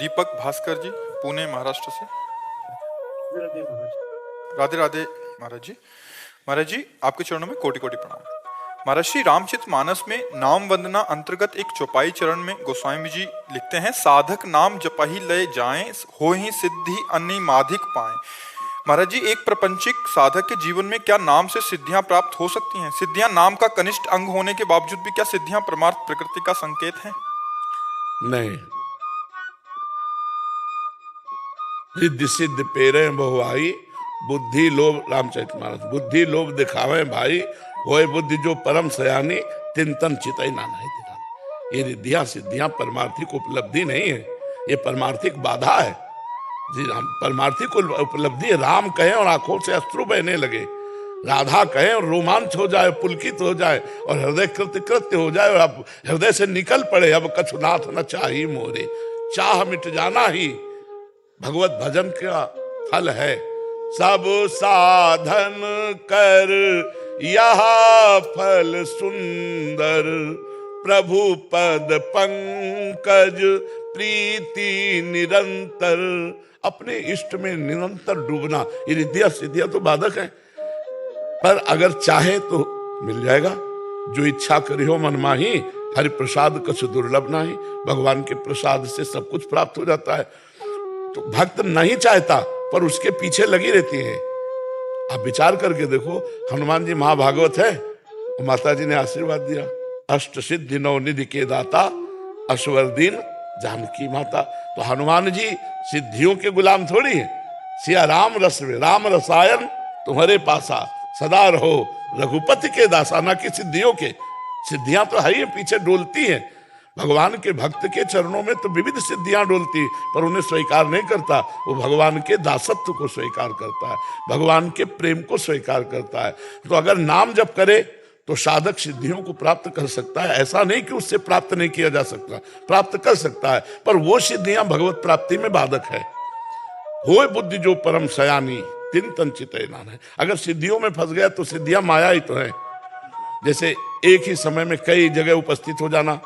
दीपक भास्कर जी, पुणे महाराष्ट्र से। राधे महाराज। राधे राधे महाराज जी। महाराज जी, आपके चरणों में कोटि कोटि प्रणाम। महाराज श्री रामचरित मानस में नाम वंदना अंतर्गत एक चौपाई चरण में गोस्वामी जी लिखते हैं, साधक नाम जपहि लय जाएं, होहि सिद्धि अनिमाधिक पाएं। महाराज जी, एक प्रपंचिक साधक के जीवन में क्या नाम से सिद्धियां प्राप्त हो सकती हैं? सिद्धियां नाम का कनिष्ठ अंग होने के बावजूद भी क्या सिद्धियां परमार्थ प्रकृति का संकेत हैं? नहीं। रिद्धि सिद्ध पेरे बहुआई, बुद्धि लोभ, रामचरितमानस, बुद्धि लोभ दिखावे भाई, होए बुद्धि जो परम सयानी, तिन तन चितई नाना है दिखाना। ये रिद्धियां सिद्धियां परमार्थिक उपलब्धि नहीं है, ये परमार्थिक बाधा है जी। राम परमार्थिक उपलब्धि, राम कहें और आंखों से अश्रु बहने लगे, राधा कहें और रोमांच हो जाए, पुलकित हो जाए और हृदय कृत्य कृत्य हो जाए और अब हृदय से निकल पड़े, अब कछुनाथ न चाही मोरे, चाह मिट जाना ही भगवत भजन का फल है। सब साधन कर यह फल सुंदर, प्रभु पद पंकज प्रीति निरंतर। अपने इष्ट में निरंतर डूबना, ये रिद्धियां सिद्धियां तो बाधक हैं, पर अगर चाहे तो मिल जाएगा। जो इच्छा करी हो मन माही, हरि प्रसाद कछु दुर्लभ नाही। भगवान के प्रसाद से सब कुछ प्राप्त हो जाता है। तो भक्त नहीं चाहता पर उसके पीछे लगी रहती है। आप विचार करके देखो, हनुमान जी महाभागवत है, माता जी ने आशीर्वाद दिया, अष्ट सिद्धि नौ निधि के दाता, अश्वर दीन जानकी माता। तो हनुमान जी सिद्धियों के गुलाम थोड़ी है। सिया राम रस में राम रसायन तुम्हारे पासा, सदा रहो रघुपति के दासा, ना कि सिद्धियों के। सिद्धियां तो है ही पीछे डोलती हैं। भगवान के भक्त के चरणों में तो विविध सिद्धियां डोलती, पर उन्हें स्वीकार नहीं करता। वो भगवान के दासत्व को स्वीकार करता है, भगवान के प्रेम को स्वीकार करता है। तो अगर नाम जप करे तो साधक सिद्धियों को प्राप्त कर सकता है। ऐसा नहीं कि उससे प्राप्त नहीं किया जा सकता, प्राप्त कर सकता है, पर वो सिद्धियां भगवत प्राप्ति में बाधक है। होए बुद्धि जो परम सयानी, तिन तन चितई नाना है। अगर सिद्धियों में फंस गया तो सिद्धियां माया ही तो है। जैसे एक ही समय में कई जगह उपस्थित हो जाना,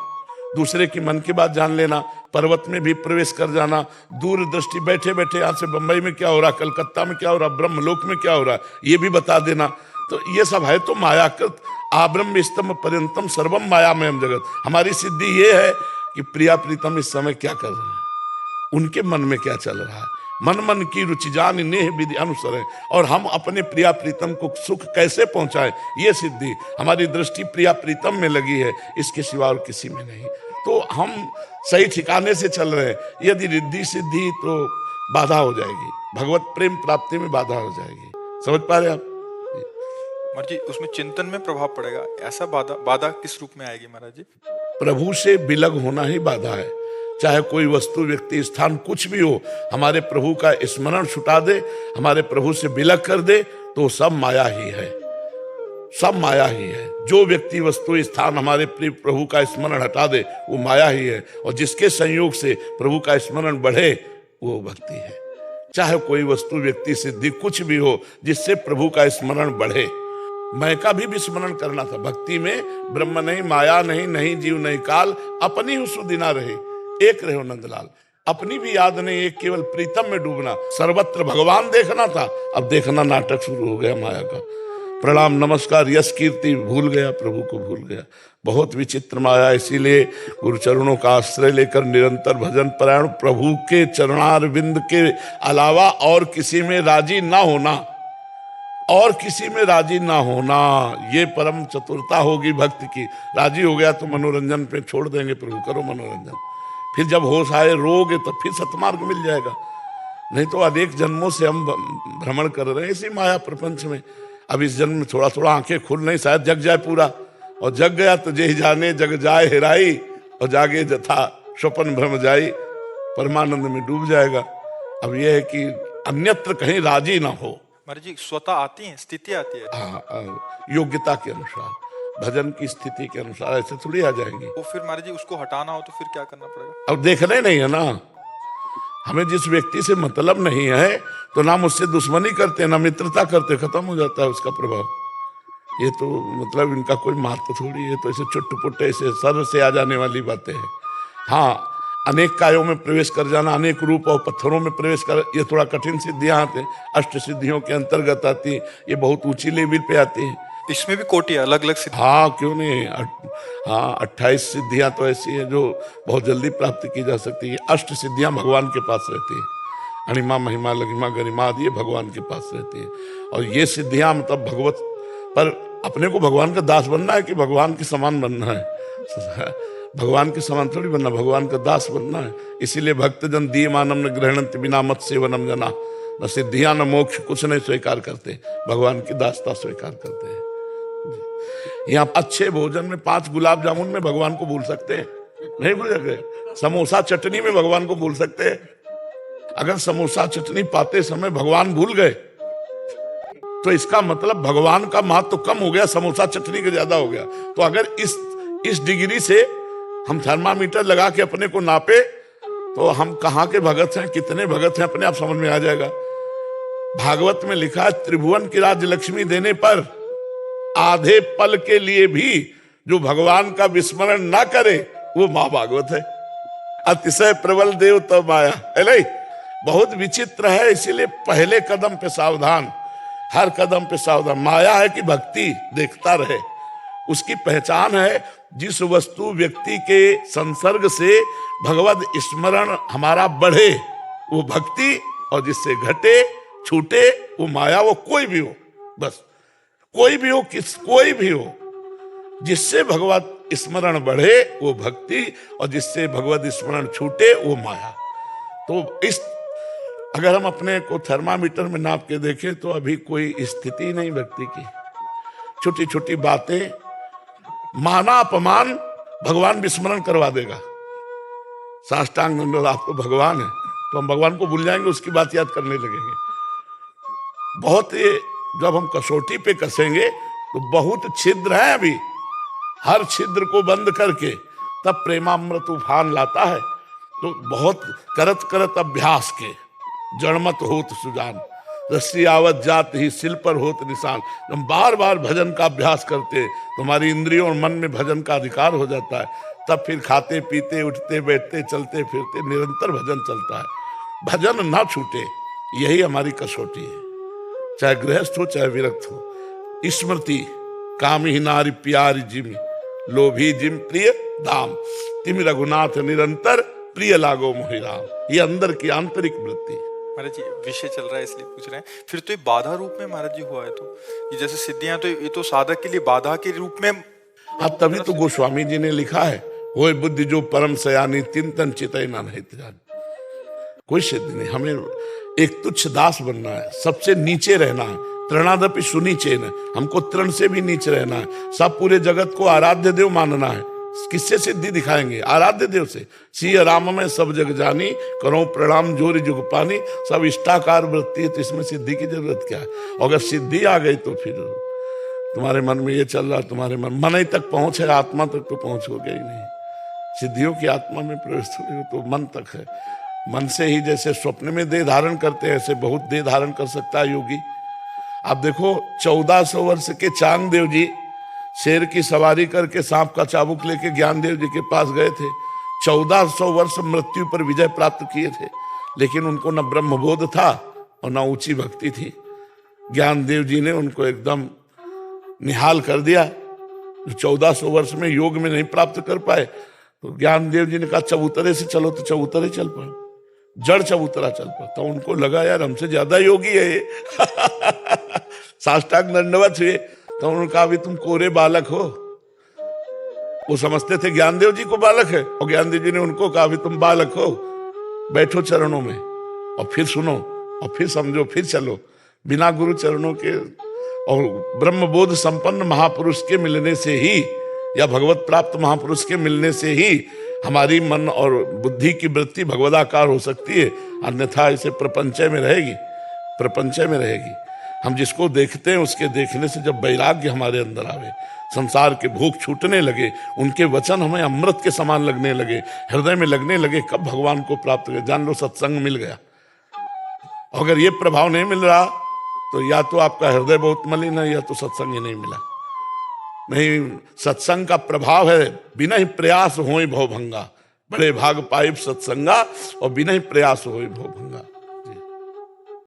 दूसरे की मन की बात जान लेना, पर्वत में भी प्रवेश कर जाना, दूर दृष्टि बैठे बैठे यहाँ से बंबई में क्या हो रहा, कलकत्ता में क्या हो रहा, ब्रह्मलोक में क्या हो रहा, ये भी बता देना। तो ये सब है तो मायाकृत। आब्रह्म स्तंभ पर्यंतम सर्वम मायामयम जगत। हमारी सिद्धि ये है कि प्रिया प्रीतम इस समय क्या कर रहे हैं, उनके मन में क्या चल रहा है, मन मन की रुचि जान नेह विधि अनुसर है, और हम अपने प्रिया प्रीतम को सुख कैसे पहुंचाएं, ये सिद्धि। हमारी दृष्टि प्रिया प्रीतम में लगी है, इसके सिवा और किसी में नहीं। तो हम सही ठिकाने से चल रहे हैं। यदि रिद्धि सिद्धि तो बाधा हो जाएगी, भगवत प्रेम प्राप्ति में बाधा हो जाएगी। समझ पा रहे आप महाराज जी, उसमें चिंतन में प्रभाव पड़ेगा, ऐसा बाधा बाधा किस रूप में आएगी महाराज जी? प्रभु से विलग होना ही बाधा है। चाहे कोई वस्तु व्यक्ति स्थान कुछ भी हो, हमारे प्रभु का स्मरण छुटा दे, हमारे प्रभु से विलग कर दे, तो सब माया ही है, सब माया ही है। जो व्यक्ति वस्तु स्थान हमारे प्रिय प्रभु का स्मरण हटा दे, वो माया ही है। और जिसके संयोग से प्रभु का स्मरण बढ़े, वो भक्ति है। चाहे कोई वस्तु व्यक्ति सिद्धि कुछ भी हो, जिससे प्रभु का स्मरण बढ़े। मैं का भी स्मरण करना था भक्ति में। ब्रह्म नहीं, माया नहीं, नहीं जीव नहीं काल, अपनी हूं सुदिना रहे, एक रहे नंदलाल। अपनी भी याद नहीं, एक केवल प्रीतम में डूबना। सर्वत्र भगवान देखना था, अब देखना नाटक शुरू हो गया माया का। प्रणाम नमस्कार यश कीर्ति भूल गया, प्रभु को भूल गया। बहुत विचित्र माया। इसीलिए गुरु चरणों का आश्रय लेकर निरंतर भजन परायण, प्रभु के चरणार बिंद के अलावा और किसी में राजी ना होना, और किसी में राजी ना होना, ये परम चतुरता होगी भक्त की। राजी हो गया तो मनोरंजन पे छोड़ देंगे, प्रभु करो मनोरंजन। फिर जब होश आए रोगे तो फिर सतमार्ग मिल जाएगा। नहीं तो अनेक जन्मों से हम भ्रमण कर रहे हैं इसी माया प्रपंच में। अब इस जन्म में थोड़ा थोड़ा आंखें खुल नहीं, शायद जग जाए पूरा, और जग गया तो जे जाने जग जाए हेराई, और जागे जथा स्वपन भ्रम जाई, परमानंद में डूब जाएगा। अब यह है कि अन्यत्र कहीं राजी ना हो। महाराज जी, स्वतः आती है, स्थिति आती है। हाँ, योग्यता के अनुसार, भजन की स्थिति के अनुसार ऐसे थोड़ी आ जाएंगी। वो फिर महाराज जी उसको हटाना हो तो फिर क्या करना पड़ेगा? अब देखना ही नहीं है ना, हमें जिस व्यक्ति से मतलब नहीं है तो ना मुझसे दुश्मनी करते ना मित्रता करते, खत्म हो जाता है उसका प्रभाव। ये तो मतलब इनका कोई महत्व थोड़ी है। तो ऐसे चुट्ट पुट्टे ऐसे सर से आ जाने वाली बातें हैं। हाँ, अनेक कायों में प्रवेश कर जाना, अनेक रूप और पत्थरों में प्रवेश कर, ये थोड़ा कठिन सिद्धियां आते हैं, अष्ट सिद्धियों के अंतर्गत आती है, ये बहुत ऊंची लेवल पे आती है। इसमें भी कोटि अलग अलग सिद्धि। हाँ क्यों नहीं, हाँ 28 सिद्धियां तो ऐसी हैं जो बहुत जल्दी प्राप्त की जा सकती है। अष्ट सिद्धियां भगवान के पास रहती है, अणिमा महिमा लघिमा गरिमा आदि ये भगवान के पास रहती है। और ये सिद्धियां मतलब भगवत पर अपने को भगवान का दास बनना है कि भगवान के समान बनना है? भगवान के समान थोड़ी बनना, भगवान का दास बनना है। इसीलिए भक्तजन दीयमानम न ग्रहणंत बिना मत सेवनम जना, न सिद्धियां न मोक्ष कुछ नहीं स्वीकार करते, भगवान की दासता स्वीकार करते हैं। यहाँ अच्छे भोजन में 5 गुलाब जामुन में भगवान को भूल सकते हैं? नहीं भूल सकते। समोसा चटनी में भगवान को भूल सकते हैं? अगर समोसा चटनी पाते समय भगवान भूल गए तो इसका मतलब भगवान का महत्व तो कम हो गया, समोसा चटनी का ज्यादा हो गया। तो अगर इस डिग्री से हम थर्मामीटर लगा के अपने को नापे तो हम कहाँ के भगत हैं, कितने भगत हैं, अपने आप समझ में आ जाएगा। भागवत में लिखा है, त्रिभुवन की राज्य लक्ष्मी देने पर आधे पल के लिए भी जो भगवान का विस्मरण ना करे वो मां भागवत है। अतिशय प्रबल देव तो माया है नहीं, बहुत विचित्र है। इसीलिए पहले कदम पे सावधान, हर कदम पे सावधान। माया है कि भक्ति देखता रहे, उसकी पहचान है जिस वस्तु व्यक्ति के संसर्ग से भगवत स्मरण हमारा बढ़े वो भक्ति, और जिससे घटे छूटे वो माया। वो कोई भी हो, बस कोई भी हो, कोई भी हो, जिससे भगवत स्मरण बढ़े वो भक्ति, और जिससे भगवत स्मरण छूटे वो माया। तो इस अगर हम अपने को थर्मामीटर में नाप के देखें तो अभी कोई स्थिति नहीं व्यक्ति की। छोटी छोटी बातें, माना अपमान भगवान विस्मरण करवा देगा। साष्टांग दंडवत, आप तो भगवान है, तो हम भगवान को भूल जाएंगे, उसकी बात याद करने लगेंगे। बहुत जब हम कसौटी पे कसेंगे तो बहुत छिद्र है अभी, हर छिद्र को बंद करके तब प्रेमामृत उफान लाता है। तो बहुत करत करत अभ्यास के जड़मत होत सुजान, रस्सी आवत जात ही सिल पर होत निशान। हम बार बार भजन का अभ्यास करते तो हमारी इंद्रियों और मन में भजन का अधिकार हो जाता है। तब फिर खाते पीते उठते बैठते चलते फिरते निरंतर भजन चलता है। भजन ना छूटे, यही हमारी कसौटी है। चाहे गृहस्थ हो चाहे विरक्त हो। स्मृति कामी ही नारी प्यारी जिम, लोभी जिम प्रिय धाम, तिम रघुनाथ निरंतर प्रिय लागो मोहि राम। ये अंदर की आंतरिक वृत्ति। महाराज जी विषय चल रहा है इसलिए पूछ रहे हैं। फिर तो ये बाधा रूप में महाराज जी हुआ है, तो ये जैसे सिद्धियां, तो ये तो साधक के लिए बाधा के रूप में। हाँ, तभी तो गोस्वामी जी ने लिखा है, होय बुद्धि जो परम सयानी तिन तन चितई ना नहीं जान। कोई सिद्धि नहीं, हमें एक तुच्छ दास बनना है, सबसे नीचे रहना है। तृणादपि सुनीचेन, हमको तृण से भी नीचे रहना है। सब पूरे जगत को आराध्य देव मानना है। किससे सिद्धि दिखाएंगे? आराध्य देव से। सिय राम में सब जग जानी, करो प्रणाम जोरी जुग पानी। सब इष्टाकार वृत्ति है, तो इसमें सिद्धि की जरूरत क्या है? अगर सिद्धि आ गई तो फिर तुम्हारे मन में ये चल रहा, तुम्हारे मन ही तक पहुंच है, आत्मा तक तो पहुंचोगे ही नहीं। सिद्धियों की आत्मा में प्रवेश हो तो मन तक है। मन से ही जैसे स्वप्न में देह धारण करते हैं, ऐसे बहुत देह धारण कर सकता है योगी। आप देखो 1400 वर्ष के चांग देव जी शेर की सवारी करके सांप का चाबुक लेके ज्ञान देव जी के पास गए थे। 1400 वर्ष मृत्यु पर विजय प्राप्त किए थे, लेकिन उनको न ब्रह्मबोध था और न ऊंची भक्ति थी। ज्ञान देव जी ने उनको एकदम निहाल कर दिया। जो 1400 वर्ष में योग में नहीं प्राप्त कर पाए, तो ज्ञान देव जी ने कहा चबूतरे से चलो, तो चबूतरे चल पाए, जड़ चबूतरा चल पाए। तो उनको लगा यार हमसे ज्यादा योगी है ये। साष्टांग दंडवत हुए, तो उन्होंने कहा अभी तुम कोरे बालक हो। वो समझते थे ज्ञानदेव जी को बालक है, और ज्ञानदेव जी ने उनको कहा अभी तुम बालक हो, बैठो चरणों में और फिर सुनो और फिर समझो, फिर चलो। बिना गुरु चरणों के और ब्रह्मबोध संपन्न महापुरुष के मिलने से ही, या भगवत प्राप्त महापुरुष के मिलने से ही हमारी मन और बुद्धि की वृत्ति भगवदाकार हो सकती है। अन्यथा इसे प्रपंचय में रहेगी, प्रपंचय में रहेगी। हम जिसको देखते हैं उसके देखने से जब वैराग्य हमारे अंदर आवे, संसार के भूख छूटने लगे, उनके वचन हमें अमृत के समान लगने लगे, हृदय में लगने लगे, कब भगवान को प्राप्त कर। जान लो सत्संग मिल गया। अगर ये प्रभाव नहीं मिल रहा तो या तो आपका हृदय बहुत मलिन है, या तो सत्संग ही नहीं मिला। नहीं, सत्संग का प्रभाव है, बिना ही प्रयास होए भवभंगा। बड़े भाग पाइप सत्संगा और बिना प्रयास हो भो भंगा।